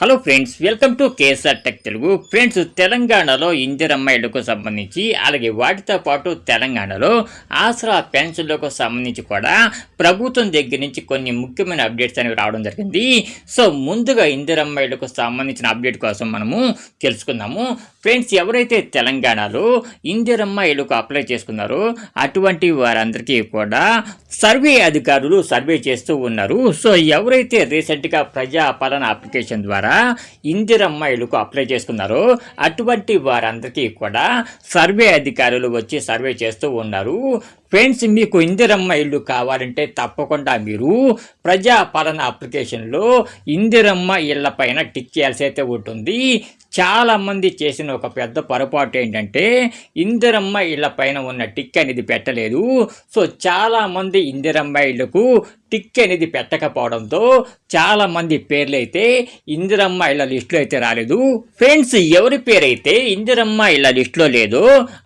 Hello friends, welcome to KSR tech Telugu. Friends, తెలంగాణలో ఇందిరమ్మ ఇళ్లకు సంబంధించి అలాగే వాటితో పాటు తెలంగాణలో ఆసరా పెన్షన్లకు సంబంధించి కూడా ప్రభుత్వం దగ్గర నుంచి కొన్ని ముఖ్యమైన అప్డేట్స్ అనేవి రావడం జరిగింది. సో ముందుగా ఇందిరమ్మ ఇళ్లకు సంబంధించిన అప్డేట్ కోసం మనము తెలుసుకుందాము. ఫ్రెండ్స్, ఎవరైతే తెలంగాణలో ఇందిరమ్మ ఇళ్లకు అప్లై చేసుకున్నారో అటువంటి వారందరికీ కూడా సర్వే అధికారులు సర్వే చేస్తూ ఉన్నారు. సో ఎవరైతే రీసెంట్గా ప్రజాపాలన అప్లికేషన్ ద్వారా ఇందిరమ్మ ఇళ్లకు అప్లై చేసుకున్నారో అటువంటి వారందరికీ కూడా సర్వే అధికారులు వచ్చి సర్వే చేస్తూ ఉన్నారు. ఫ్రెండ్స్, మీకు ఇందిరమ్మ ఇల్లు కావాలంటే తప్పకుండా మీరు ప్రజాపాలన అప్లికేషన్లో ఇందిరమ్మ ఇళ్ల పైన టిక్ చేయాల్సి అయితే ఉంటుంది. చాలామంది చేసిన ఒక పెద్ద పొరపాటు ఏంటంటే ఇందిరమ్మ ఇళ్ల పైన ఉన్న టిక్ అనేది పెట్టలేదు. సో చాలామంది ఇందిరమ్మ ఇళ్లకు టిక్ అనేది పెట్టకపోవడంతో చాలామంది పేర్లు అయితే ఇందిరమ్మ ఇళ్ల లిస్టులో అయితే రాలేదు. ఫ్రెండ్స్, ఎవరి పేరైతే ఇందిరమ్మ ఇళ్ల లిస్టులో లేదో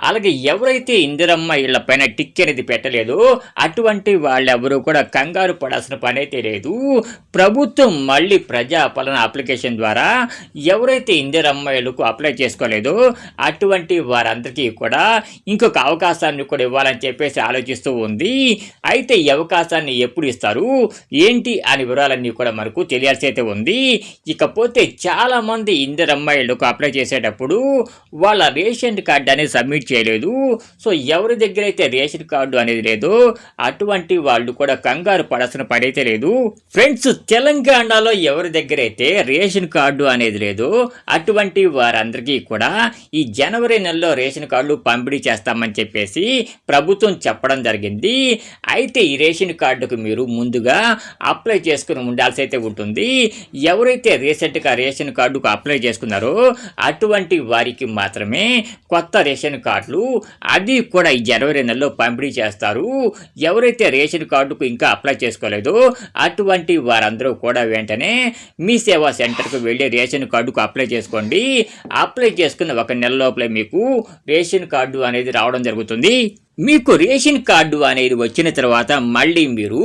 అలాగే ఎవరైతే ఇందిరమ్మ ఇళ్ల పైన టిక్ అనేది పెట్టలేదు అటువంటి వాళ్ళెవరూ కూడా కంగారు పడాల్సిన పని అయితే లేదు. ప్రభుత్వం మళ్ళీ ప్రజాపాలన అప్లికేషన్ ద్వారా ఎవరైతే ఇందిరమ్మ ఇళ్లకు అప్లై చేసుకోలేదో అటువంటి వారందరికీ కూడా ఇంకొక అవకాశాన్ని కూడా ఇవ్వాలని చెప్పేసి ఆలోచిస్తూ ఉంది. అయితే ఈ అవకాశాన్ని ఎప్పుడు ఇస్తారు ఏంటి అని వివరాలన్నీ కూడా మనకు తెలియాల్సి అయితే ఉంది. ఇకపోతే చాలామంది ఇందిరమ్మ ఇళ్లకు అప్లై చేసేటప్పుడు వాళ్ళ రేషన్ కార్డు అనేది సబ్మిట్ చేయలేదు. సో ఎవరి దగ్గర అయితే రేషన్ కార్డు అనేది లేదో అటువంటి వాళ్ళు కూడా కంగారు పడాల్సిన పని అయితే లేదు. ఫ్రెండ్స్, తెలంగాణలో ఎవరి దగ్గర అయితే రేషన్ కార్డు అనేది లేదో అటువంటి వారందరికీ కూడా ఈ జనవరి నెలలో రేషన్ కార్డులు పంపిణీ చేస్తామని చెప్పేసి ప్రభుత్వం చెప్పడం జరిగింది. అయితే ఈ రేషన్ కార్డుకు మీరు ముందుగా అప్లై చేసుకుని ఉండాల్సి అయితే ఉంటుంది. ఎవరైతే రీసెంట్గా రేషన్ కార్డుకు అప్లై చేసుకున్నారో అటువంటి వారికి మాత్రమే కొత్త రేషన్ కార్డులు అది కూడా ఈ జనవరి నెలలో పంపిణీ చేస్తారు. ఎవరైతే రేషన్ కార్డుకు ఇంకా అప్లై చేసుకోలేదో అటువంటి వారందరూ కూడా వెంటనే మీ సేవా సెంటర్కు వెళ్ళి రేషన్ కార్డుకు అప్లై చేసుకోండి. అప్లై చేసుకున్న ఒక నెల లోపలే మీకు రేషన్ కార్డు అనేది రావడం జరుగుతుంది. మీకు రేషన్ కార్డు అనేది వచ్చిన తర్వాత మళ్ళీ మీరు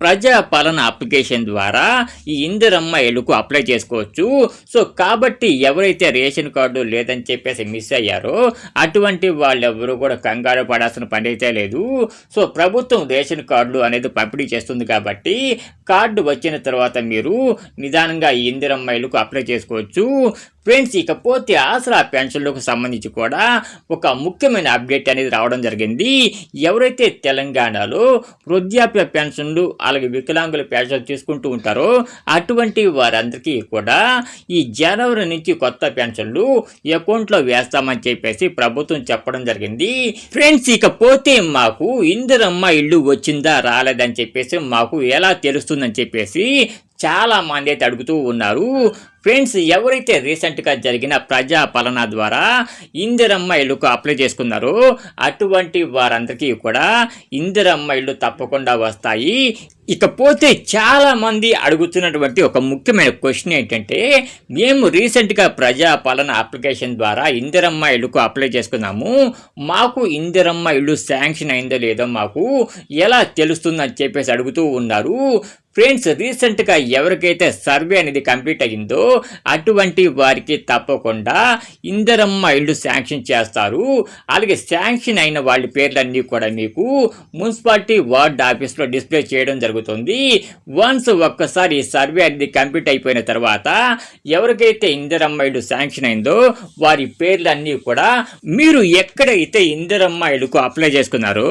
ప్రజాపాలన అప్లికేషన్ ద్వారా ఈ ఇందిరమ్మ ఇళ్లకు అప్లై చేసుకోవచ్చు. సో కాబట్టి ఎవరైతే రేషన్ కార్డు లేదని చెప్పేసి మిస్ అయ్యారో అటువంటి వాళ్ళెవరూ కూడా కంగారు పడాల్సిన పని అయితే లేదు. సో ప్రభుత్వం రేషన్ కార్డు అనేది పంపిణీ చేస్తుంది కాబట్టి కార్డు వచ్చిన తర్వాత మీరు నిదానంగా ఈ ఇందిరమ్మ ఇళ్లకు అప్లై చేసుకోవచ్చు. ఫ్రెండ్స్, ఇకపోతే ఆసరా పెన్షన్లకు సంబంధించి కూడా ఒక ముఖ్యమైన అప్డేట్ అనేది రావడం జరిగింది. ఎవరైతే తెలంగాణలో వృద్ధాప్య పెన్షన్లు అలాగే వికలాంగుల పెన్షన్ తీసుకుంటూ ఉంటారో అటువంటి వారందరికీ కూడా ఈ జనవరి నుంచి కొత్త పెన్షన్లు అకౌంట్లో వేస్తామని చెప్పేసి ప్రభుత్వం చెప్పడం జరిగింది. ఫ్రెండ్స్, ఇకపోతే మాకు ఇందిరమ్మ ఇల్లు వచ్చిందా రాలేదని చెప్పేసి మాకు ఎలా తెలుస్తుందని చెప్పేసి చాలా మంది అయితే అడుగుతూ ఉన్నారు. ఫ్రెండ్స్, ఎవరైతే రీసెంట్గా జరిగిన ప్రజాపాలన ద్వారా ఇందిరమ్మ ఇళ్లకు అప్లై చేసుకున్నారో అటువంటి వారందరికీ కూడా ఇందిరమ్మ ఇళ్ళు తప్పకుండా వస్తాయి. ఇకపోతే చాలామంది అడుగుతున్నటువంటి ఒక ముఖ్యమైన క్వశ్చన్ ఏంటంటే మేము రీసెంట్గా ప్రజాపాలన అప్లికేషన్ ద్వారా ఇందిరమ్మ ఇళ్లకు అప్లై చేసుకున్నాము, మాకు ఇందిరమ్మ ఇల్లు శాంక్షన్ అయిందో లేదో మాకు ఎలా తెలుస్తుందని చెప్పేసి అడుగుతూ ఉన్నారు. ఫ్రెండ్స్, రీసెంట్గా ఎవరికైతే సర్వే అనేది కంప్లీట్ అయ్యిందో అటువంటి వారికి తప్పకుండా ఇందిరమ్మ ఇల్లు శాంక్షన్ చేస్తారు. అలాగే శాంక్షన్ అయిన వాళ్ళ పేర్లన్నీ కూడా మీకు మున్సిపాలిటీ వార్డ్ ఆఫీస్లో డిస్ప్లే చేయడం జరుగుతుంది. వన్స్ ఒక్కసారి ఈ సర్వే అనేది కంప్లీట్ అయిపోయిన తర్వాత ఎవరికైతే ఇందిరమ్మ ఇల్లు శాంక్షన్ అయిందో వారి పేర్లన్నీ కూడా మీరు ఎక్కడైతే ఇందిరమ్మ ఇల్లుకు అప్లై చేసుకున్నారో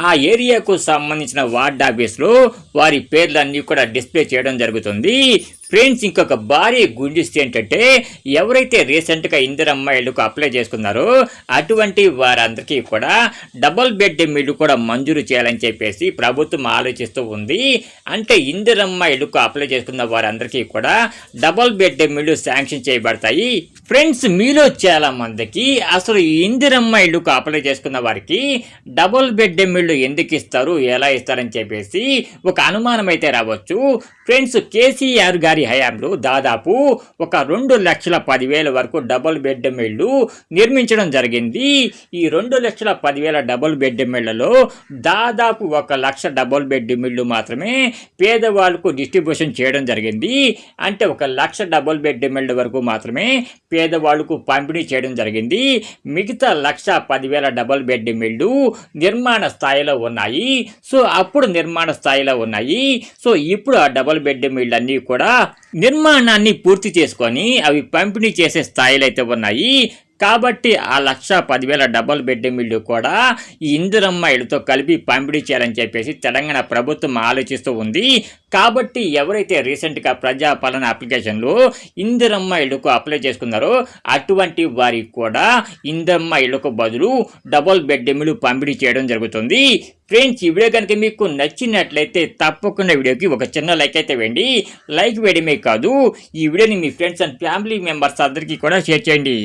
ఆ ఏరియాకు సంబంధించిన వార్డ్ ఆఫీస్లో వారి పేర్లన్నీ కూడా డిస్ప్లే చేయడం జరుగుతుంది. ఫ్రెండ్స్, ఇంకొక భారీ గుడ్ న్యూస్ ఏంటంటే ఎవరైతే రీసెంట్గా ఇందిరమ్మ ఇళ్లకు అప్లై చేసుకున్నారో అటువంటి వారందరికీ కూడా డబుల్ బెడ్ ఇల్లు కూడా మంజూరు చేయాలని చెప్పేసి ప్రభుత్వం ఆలోచిస్తూ ఉంది. అంటే ఇందిరమ్మ ఇళ్లకు అప్లై చేసుకున్న వారందరికీ కూడా డబుల్ బెడ్ ఇల్లు శాంక్షన్ చేయబడతాయి. ఫ్రెండ్స్, మీలో చాలా మందికి అసలు ఇందిరమ్మ ఇళ్లకు అప్లై చేసుకున్న వారికి డబుల్ బెడ్ ఇల్లు ఎందుకు ఇస్తారు, ఎలా ఇస్తారని చెప్పేసి ఒక అనుమానం అయితే రావచ్చు. ఫ్రెండ్స్, కేసీఆర్ గారి వారి హయాంలో దాదాపు ఒక 2,10,000 వరకు డబుల్ బెడ్రూమ్ ఇళ్ళు నిర్మించడం జరిగింది. ఈ 2,10,000 డబుల్ బెడ్రూమ్ ఇళ్లలో దాదాపు 1,00,000 డబుల్ బెడ్రూమ్ ఇళ్ళు మాత్రమే పేదవాళ్ళకు డిస్ట్రిబ్యూషన్ చేయడం జరిగింది. అంటే 1,00,000 డబుల్ బెడ్రూమ్ ఇళ్ళ వరకు మాత్రమే పేదవాళ్ళకు పంపిణీ చేయడం జరిగింది. మిగతా 1,10,000 డబుల్ బెడ్రూమ్ ఇళ్ళు నిర్మాణ స్థాయిలో ఉన్నాయి. సో అప్పుడు నిర్మాణ స్థాయిలో ఉన్నాయి. సో ఇప్పుడు ఆ డబుల్ బెడ్రూమ్ ఇళ్ళు అన్నీ కూడా నిర్మాణాన్ని పూర్తి చేసుకొని అవి పంపిణీ చేసే స్థాయిలో అయితే ఉన్నాయి. కాబట్టి ఆ 1,10,000 డబుల్ బెడ్రూమ్ ఇళ్ళు కూడా ఈ ఇందిరమ్మ ఇళ్ళతో కలిపి పంపిణీ చేయాలని చెప్పేసి తెలంగాణ ప్రభుత్వం ఆలోచిస్తూ ఉంది. కాబట్టి ఎవరైతే రీసెంట్గా ప్రజాపాలన అప్లికేషన్లో ఇందిరమ్మ ఇళ్ళకు అప్లై చేసుకున్నారో అటువంటి వారికి కూడా ఇందిరమ్మ ఇళ్ళకు బదులు డబుల్ బెడ్రూమ్ ఇళ్ళు పంపిణీ చేయడం జరుగుతుంది. ఫ్రెండ్స్, ఈ వీడియో కనుక మీకు నచ్చినట్లయితే తప్పకుండా వీడియోకి ఒక చిన్న లైక్ అయితే వేయండి. లైక్ వేయడమే కాదు, ఈ వీడియోని మీ ఫ్రెండ్స్ అండ్ ఫ్యామిలీ మెంబర్స్ అందరికీ కూడా షేర్ చేయండి.